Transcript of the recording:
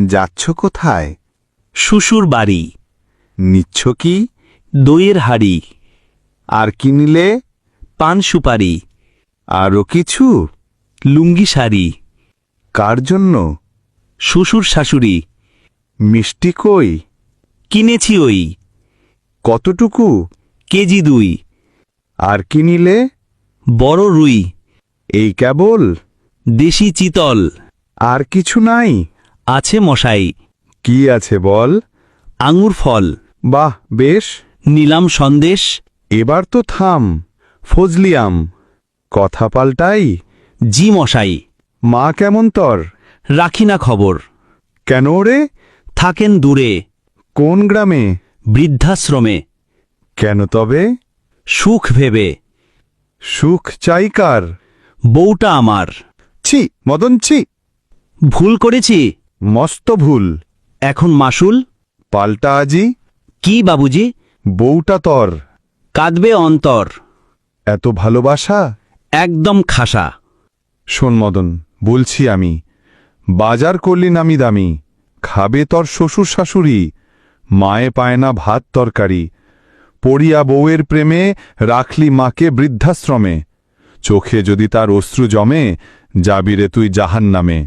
যাচ্ছ কোথায়? শ্বশুর বাড়ি। নিচ্ছ কি? দইয়ের হাড়ি। আর কি নিলে? পান সুপারি। আরও কিছু? লুঙ্গি শাড়ি। কার জন্য? শ্বশুর শাশুড়ি। মিষ্টি কই? কিনেছি ওই। কতটুকু? কেজি 2। আর কি নিলে? বড় রুই। এই কেবল? দেশি চিতল। আর কিছু নাই? আছে মশাই। কি আছে বল? আঙুর ফল। বাহ, বেশ। নিলাম সন্দেশ। এবার তো থাম, ফজলিয়াম। কথা পাল্টাই। জি মশাই। মা কেমন তর? রাখি না খবর। কেন রে? থাকেন দূরে। কোন গ্রামে? বৃদ্ধাশ্রমে। কেন তবে? সুখ ভেবে। সুখ চাই কার? বউটা আমার। ছি মদন, ছি। ভুল করেছি। মস্ত ভুল। এখন মাসুল? পাল্টা আজি। কি বাবুজি? বউটা তর। কাঁদবে অন্তর। এত ভালোবাসা? একদম খাসা। শোন মদন, বলছি আমি, বাজার করলি নামি দামি, খাবে তর শ্বশুর শাশুড়ি, মায়ে পায় না ভাত তরকারি, পড়িয়া বউয়ের প্রেমে রাখলি মাকে বৃদ্ধাশ্রমে, চোখে যদি তার অশ্রু জমে, যাবি রে তুই জাহান্নামে।